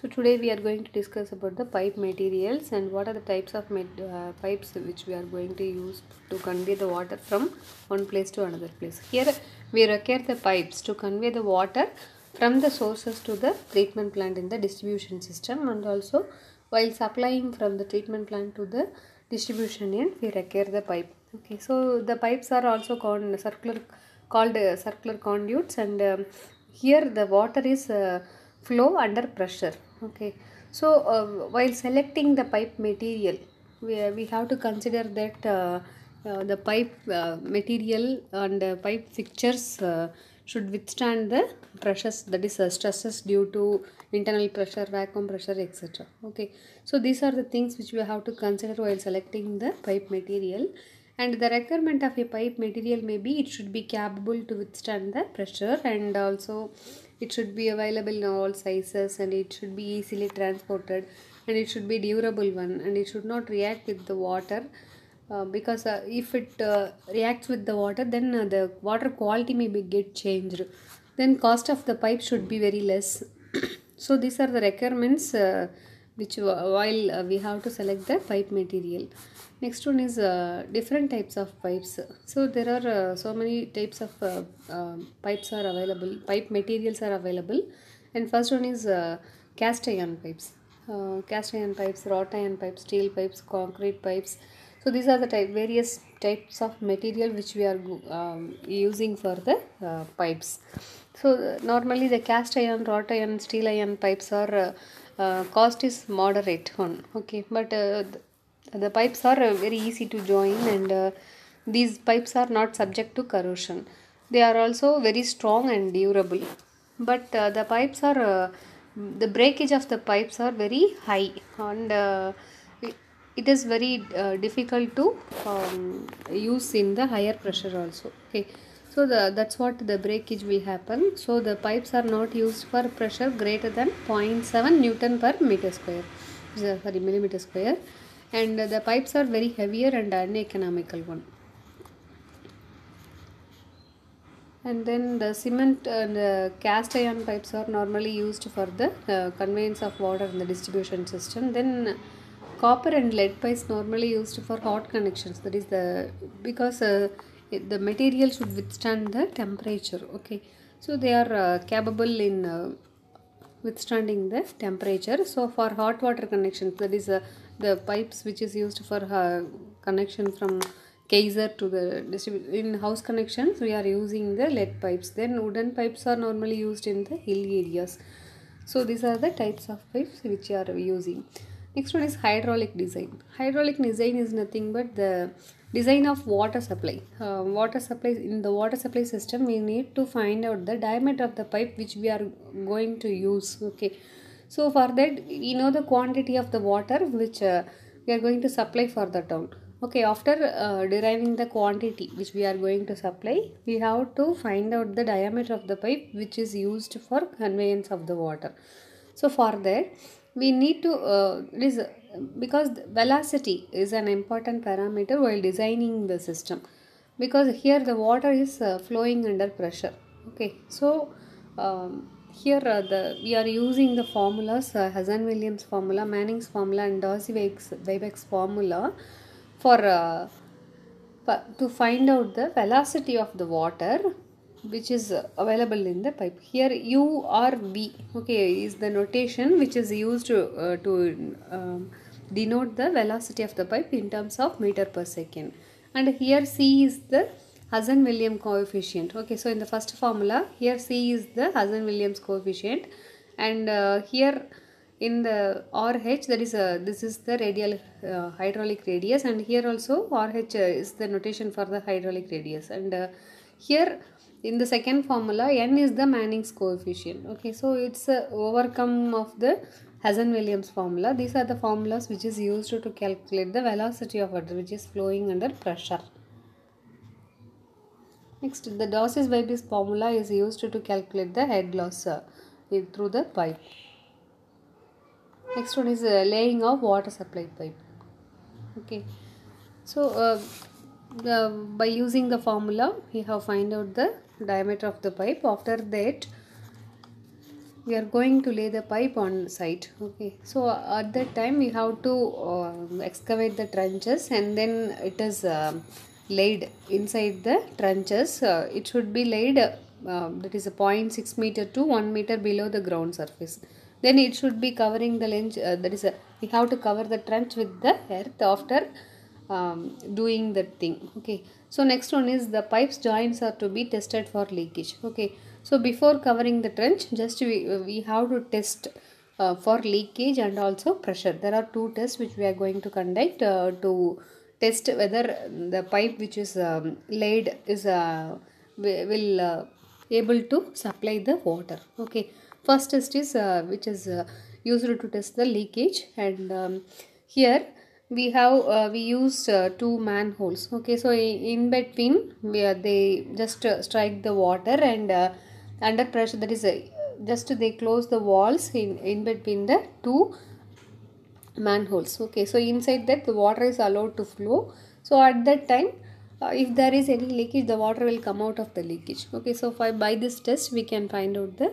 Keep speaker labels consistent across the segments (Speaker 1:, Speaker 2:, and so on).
Speaker 1: So today we are going to discuss about the pipe materials and what are the types of pipes which we are going to use to convey the water from one place to another place. Here we require the pipes to convey the water from the sources to the treatment plant in the distribution system, and also while supplying from the treatment plant to the distribution end we require the pipe. Okay, so the pipes are also called circular conduits, and here the water is flow under pressure. Okay, so while selecting the pipe material, we have to consider that the pipe material and pipe fixtures should withstand the pressures, that is stresses due to internal pressure, vacuum pressure, etc. Okay, so these are the things which we have to consider while selecting the pipe material. And the requirement of a pipe material may be it should be capable to withstand the pressure, and also it should be available in all sizes, and it should be easily transported, and it should be durable one, and it should not react with the water, because if it reacts with the water, then the water quality may be get changed, then cost of the pipe should be very less. So these are the requirements which while we have to select the pipe material. Next one is different types of pipes. So there are so many types of pipes are available, pipe materials are available. And first one is cast iron pipes. Cast iron pipes, wrought iron pipes, steel pipes, concrete pipes. So these are the various types of material which we are using for the pipes. So normally the cast iron, wrought iron, steel iron pipes are cost is moderate one. Okay, but the pipes are very easy to join, and these pipes are not subject to corrosion. They are also very strong and durable. But the pipes are the breakage of the pipes are very high, and it is very difficult to use in the higher pressure also. Okay, so that's what the breakage will happen. So the pipes are not used for pressure greater than 0.7 Newton per meter square, sorry, millimeter square, and the pipes are very heavier and uneconomical one. And then the cement and cast iron pipes are normally used for the conveyance of water in the distribution system. Then copper and lead pipes normally used for hot connections. That is the because the material should withstand the temperature. Okay, so they are capable in withstanding the temperature. So for hot water connections, that is the pipes which is used for connection from geyser to the in house connections, we are using the lead pipes. Then wooden pipes are normally used in the hill areas. So these are the types of pipes which you are using. Next one is hydraulic design. Hydraulic design is nothing but the design of water supply. Water supply, in the water supply system, we need to find out the diameter of the pipe which we are going to use. Okay, so for that we know the quantity of the water which we are going to supply for the town. Okay, after deriving the quantity which we are going to supply, we have to find out the diameter of the pipe which is used for conveyance of the water. So for that we need to because velocity is an important parameter while designing the system, because here the water is flowing under pressure. Okay, so here we are using the formulas, Hazen-Williams formula, Manning's formula, and Darcy-Weisbach's formula for to find out the velocity of the water which is available in the pipe. Here U or V, okay, is the notation which is used to denote the velocity of the pipe in terms of meter per second, and here C is the Hazen-Williams coefficient. Okay, so in the first formula, here C is the Hazen-Williams coefficient, and here in the RH, that is this is the radial hydraulic radius, and here also RH is the notation for the hydraulic radius, and here in the second formula N is the Manning's coefficient. Okay, so it's a overcome of the Hazen-Williams formula. These are the formulas which is used to calculate the velocity of water which is flowing under pressure. Next, the Darcy-Weisbach formula is used to calculate the head loss through the pipe. Next one is laying of water supply pipe. Okay, so by using the formula we have find out the diameter of the pipe. After that we are going to lay the pipe on site. Okay, so at that time we have to excavate the trenches, and then it is laid inside the trenches. It should be laid that is a 0.6 meter to 1 meter below the ground surface. Then it should be covering the length, that is we have to cover the trench with the earth after doing that thing. Okay, so next one is the pipes joints are to be tested for leakage. Okay, so before covering the trench, just we have to test for leakage and also pressure. There are two tests which we are going to conduct to test whether the pipe which is laid is will able to supply the water. Okay, first test is which is used to test the leakage, and here we used two manholes. Okay, so in between they just strike the water, and under pressure, that is just they close the walls in between the two manholes. Okay, so inside that the water is allowed to flow. So at that time, if there is any leakage, the water will come out of the leakage. Okay, so by this test we can find out the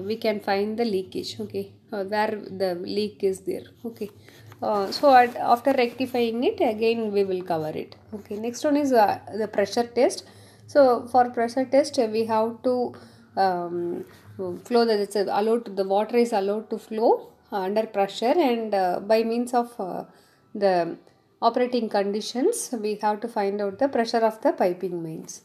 Speaker 1: we can find the leakage. Okay, where the leak is there. Okay, so after rectifying it, again we will cover it. Okay, next one is the pressure test. So for pressure test, we have to flow, that it's allowed, the water is allowed to flow under pressure, and by means of the operating conditions, we have to find out the pressure of the piping mains.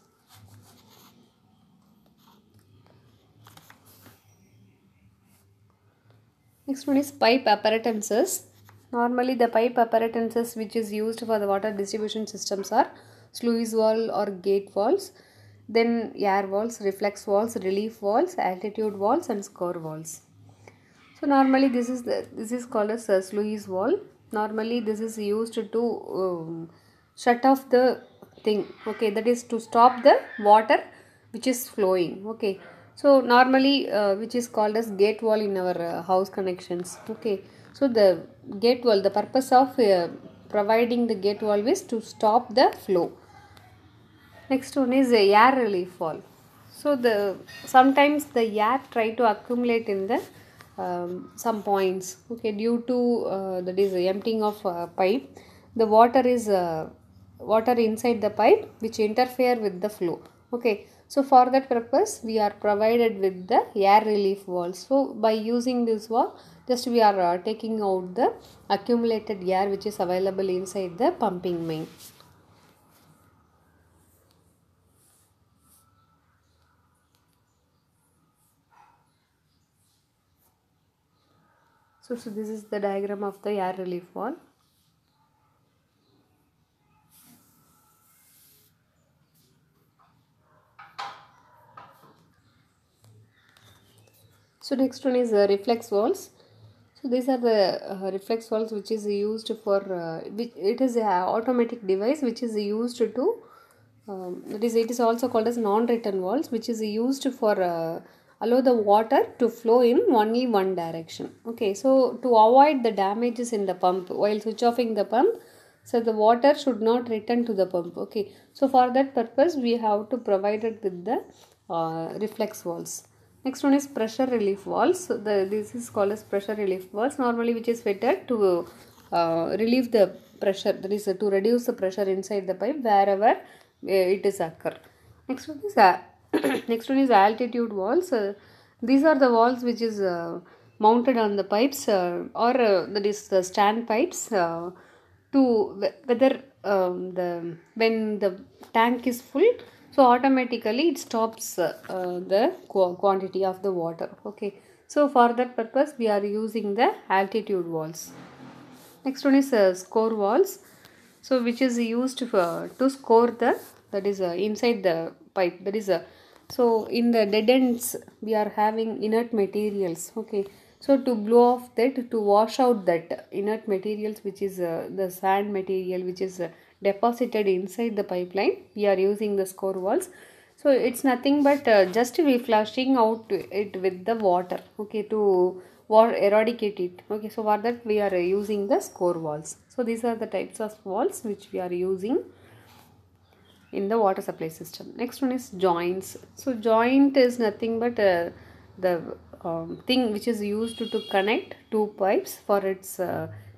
Speaker 1: Next one is pipe appurtenances. Normally the pipe appurtenances which is used for the water distribution systems are sluice valve or gate valves, then air valves, reflex valves, relief valves, altitude valves, and score valves. So normally this is called as a sluice valve. Normally this is used to shut off the thing. Okay, that is to stop the water which is flowing. Okay, so normally which is called as gate valve in our house connections. Okay, so the gate valve, the purpose of providing the gate valve is to stop the flow. Next one is air relief valve. So sometimes the air try to accumulate in the some points. Okay, due to that is emptying of pipe, the water inside the pipe which interfere with the flow. Okay, so for that purpose we are provided with the air relief valve. So by using this valve, just we are taking out the accumulated air which is available inside the pumping main. So this is the diagram of the air relief valve. So next one is reflex valves. So these are the reflex valves which is used for it is an automatic device which is used to it is also called as non-return valves, which is used for allow the water to flow in only one direction. Okay, so to avoid the damages in the pump while switch offing the pump, so the water should not return to the pump. Okay, so for that purpose we have to provide it with the reflex valves. Next one is pressure relief valves. So this is called as pressure relief valves, normally which is fitted to relieve the pressure, that is to reduce the pressure inside the pipe wherever it is occur. Next one is next one is altitude valves. These are the valves which is mounted on the pipes or that is the stand pipes to whether when the tank is full, so automatically it stops the quantity of the water. Okay, so for that purpose we are using the altitude valves. Next one is score valves, so which is used for to score the, that is inside the pipe, that is so in the dead ends we are having inert materials. Okay, so to blow off that, to wash out that inert materials which is the sand material which is deposited inside the pipeline, we are using the score valves. So it's nothing but just we flushing out it with the water. Okay, to eradicate it. Okay, so for that we are using the score valves. So these are the types of valves which we are using in the water supply system. Next one is joints. So joint is nothing but the thing which is used to connect two pipes for its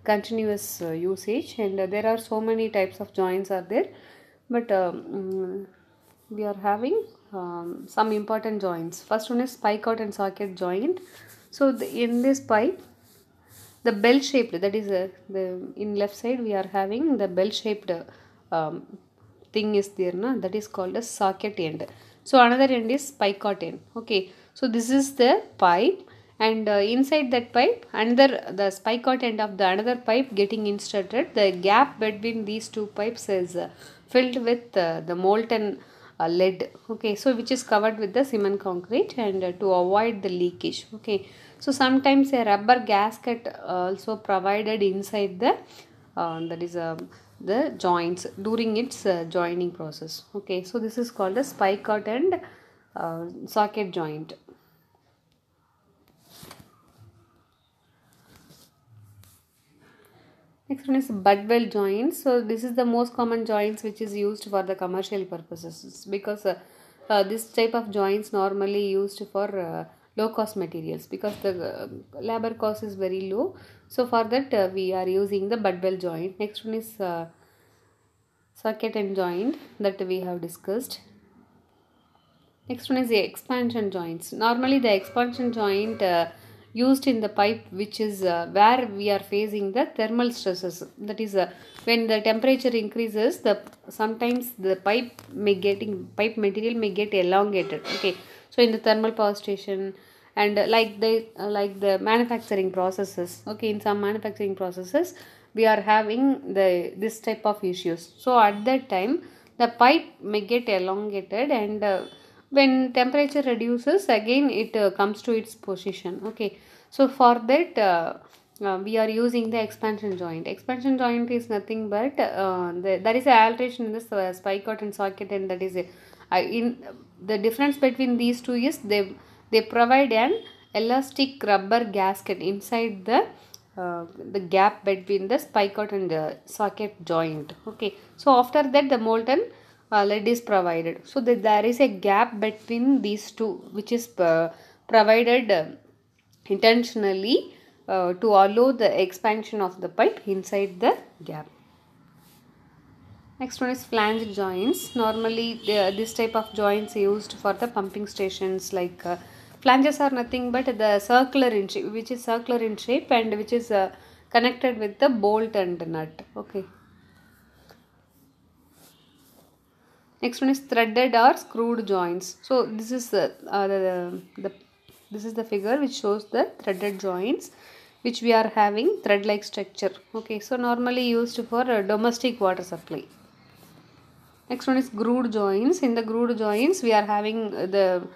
Speaker 1: continuous usage, and there are so many types of joints are there, but we are having some important joints. First one is spike out and socket joint. So in this pipe, the bell shaped, that is the in left side we are having the bell shaped um, thing is there na, that is called a socket end. So another end is spicot end. Okay, so this is the pipe, and inside that pipe, under the spicot end of the another pipe getting inserted, the gap between these two pipes is filled with the molten lead. Okay, so which is covered with the cement concrete, and to avoid the leakage. Okay, so sometimes a rubber gasket also provided inside the that is the joints during its joining process. Okay, so this is called the spike-out and socket joint. Next one is butt weld joints. So this is the most common joints which is used for the commercial purposes, because this type of joints normally used for low cost materials, because the labor cost is very low. So for that we are using the butt weld joint. Next one is socket and joint that we have discussed. Next one is the expansion joints. Normally the expansion joint used in the pipe, which is where we are facing the thermal stresses. That is when the temperature increases, the sometimes the pipe material may get elongated. Okay, so in the thermal power station, and like the manufacturing processes. Okay, in some manufacturing processes we are having this type of issues. So at that time the pipe may get elongated, and when temperature reduces again it comes to its position. Okay, so for that we are using the expansion joint. Expansion joint is nothing but there is a alteration in the spike out and socket, and that is in the difference between these two is they provide an elastic rubber gasket inside the gap between the spike out and the socket joint. Okay, so after that the molten lead is provided. So there is a gap between these two, which is provided intentionally to allow the expansion of the pipe inside the gap. Next one is flange joints. Normally this type of joints used for the pumping stations, like flanges are nothing but the circular in shape, which is circular in shape, and which is connected with the bolt and nut. Okay. Next one is threaded or screwed joints. So this is this is the figure which shows the threaded joints, which we are having thread-like structure. Okay, so normally used for domestic water supply. Next one is grooved joints. In the grooved joints, we are having the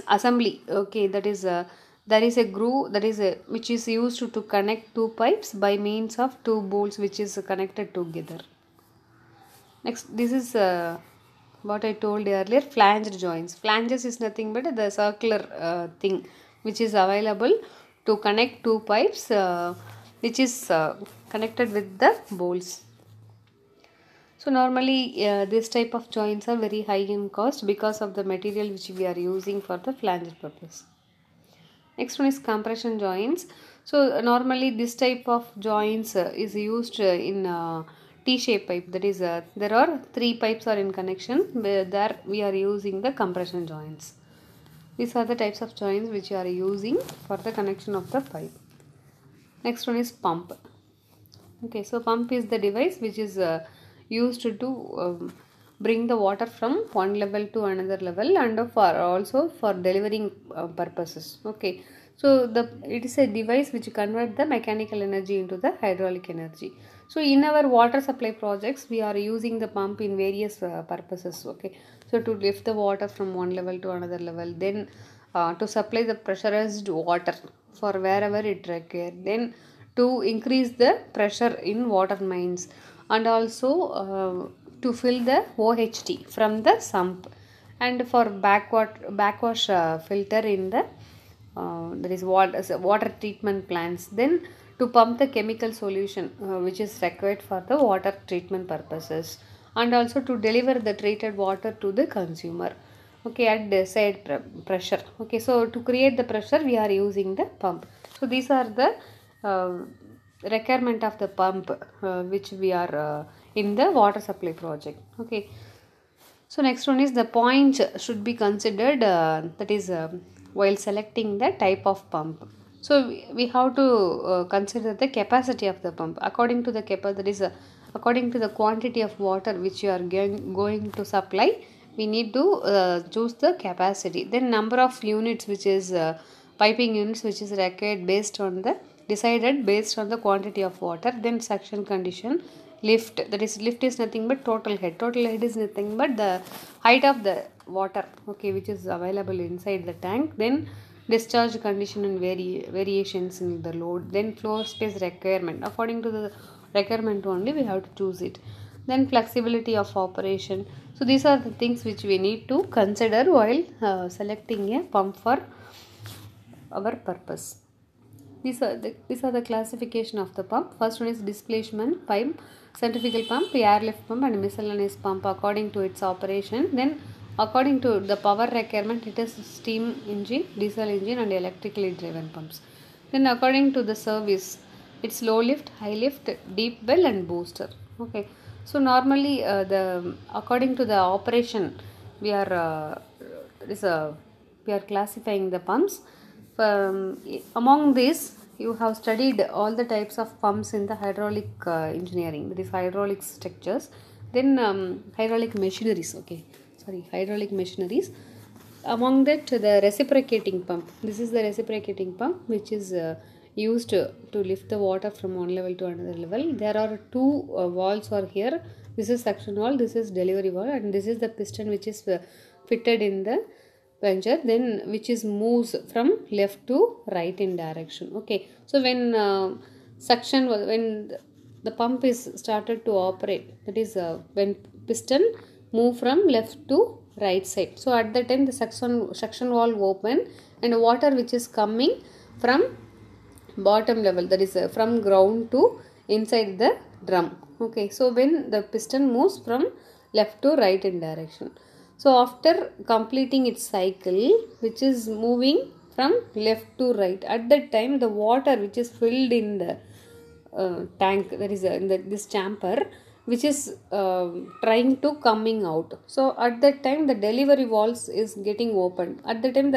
Speaker 1: assembly. Okay, that is there is a groove that is which is used to connect two pipes by means of two bolts which is connected together. Next, this is what I told earlier, flanged joints. Flanges is nothing but the circular thing which is available to connect two pipes which is connected with the bolts. So normally this type of joints are very high in cost because of the material which we are using for the flange purpose. Next one is compression joints. So normally this type of joints is used in T-shape pipe. That is there are three pipes are in connection, where there we are using the compression joints. These are the types of joints which you are using for the connection of the pipe. Next one is pump. Okay, so pump is the device which is used to bring the water from one level to another level, and for also for delivering purposes. Okay, so it is a device which converts the mechanical energy into the hydraulic energy. So in our water supply projects we are using the pump in various purposes. Okay, so to lift the water from one level to another level, then to supply the pressurized water for wherever it required, then to increase the pressure in water mains, and also to fill the OHT from the sump, and for backwash filter in the there is water treatment plants, then to pump the chemical solution which is required for the water treatment purposes, and also to deliver the treated water to the consumer. okay, at desired pressure. Okay, so to create the pressure we are using the pump. So these are the requirement of the pump which we are in the water supply project. Okay, so next one is the point should be considered, that is while selecting the type of pump. So we have to consider the capacity of the pump according to the capacity, that is according to the quantity of water which you are going to supply. We need to choose the capacity, then number of units which is piping units which is required based on the decided based on the quantity of water, then suction condition, lift, that is lift is nothing but total head is nothing but the height of the water, okay, which is available inside the tank, then discharge condition and variations in the load, then floor space requirement, according to the requirement only we have to choose it, then flexibility of operation. So these are the things which we need to consider while selecting a pump for our purpose. These are the classification of the pump. First one is displacement pipe, centrifugal pump, airlift pump and miscellaneous pump according to its operation. Then according to the power requirement, it is steam engine, diesel engine and electrically driven pumps. Then according to the service, it's low lift, high lift, deep well and booster. Okay, so normally the according to the operation we are we are classifying the pumps. Among these, you have studied all the types of pumps in the hydraulic engineering, that is hydraulic structures, then hydraulic machineries. Okay, sorry, hydraulic machineries. Among that, the reciprocating pump. This is the reciprocating pump which is used to lift the water from one level to another level. There are two valves are here. This is suction valve, this is delivery valve, and this is the piston which is fitted in the plunger, then which is moves from left to right in direction. Okay, so when when the pump is started to operate, that is when piston move from left to right side, so at that time the suction valve open and water which is coming from bottom level, that is from ground to inside the drum. Okay, so when the piston moves from left to right in direction, so after completing its cycle which is moving from left to right, at that time the water which is filled in the tank, that is in this chamber which is trying to coming out, so at that time the delivery valves is getting opened. At the time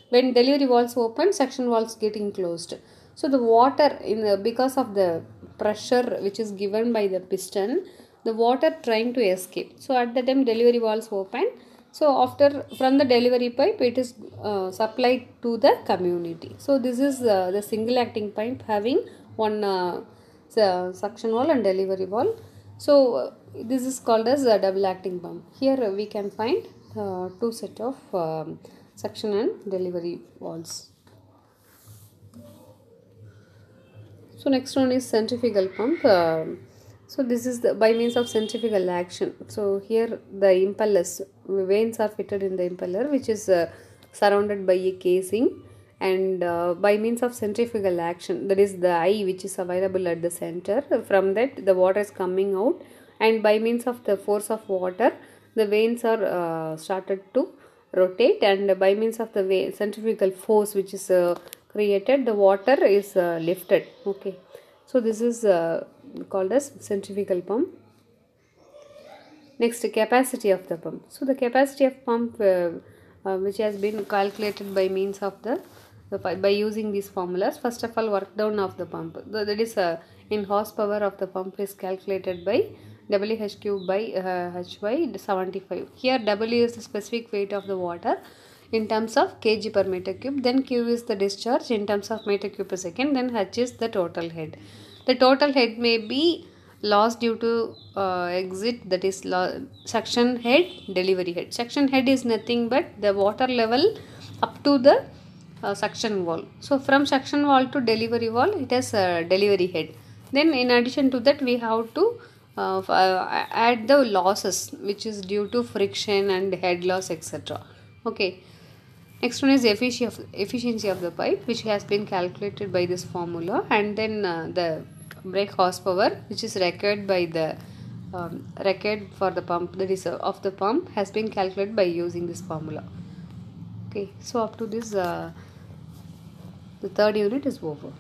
Speaker 1: when delivery valves open, suction valves getting closed, so the water because of the pressure which is given by the piston, the water trying to escape, so at the time delivery valves open, so after from the delivery pipe it is supplied to the community. So this is the single acting pipe having one suction valve and delivery valve. So this is called as a double acting pump. Here we can find two set of suction and delivery valves. So next one is centrifugal pump. So this is by means of centrifugal action. So here the impellers, vanes are fitted in the impeller which is surrounded by a casing, and by means of centrifugal action, that is the eye which is available at the center, from that the water is coming out, and by means of the force of water the vanes are started to rotate, and by means of the centrifugal force which is created, the water is lifted. Okay, so this is called as centrifugal pump. Next, capacity of the pump. So the capacity of pump which has been calculated by means of by using these formulas. First of all, work down of the pump, that is in horsepower of the pump is calculated by WH cube by H by 75. Here W is the specific weight of the water in terms of kg per meter cube, then Q is the discharge in terms of meter cube per second, then H is the total head. The total head may be loss due to exit, that is suction head, delivery head. Suction head is nothing but the water level up to the suction valve. So from suction valve to delivery valve, it has delivery head. Then in addition to that we have to add the losses which is due to friction and head loss, etc. Okay. Next one is efficiency of the pipe, which has been calculated by this formula, and then the brake horsepower which is required by the record for the pump, that is of the pump, has been calculated by using this formula. Okay, so up to this the third unit is over.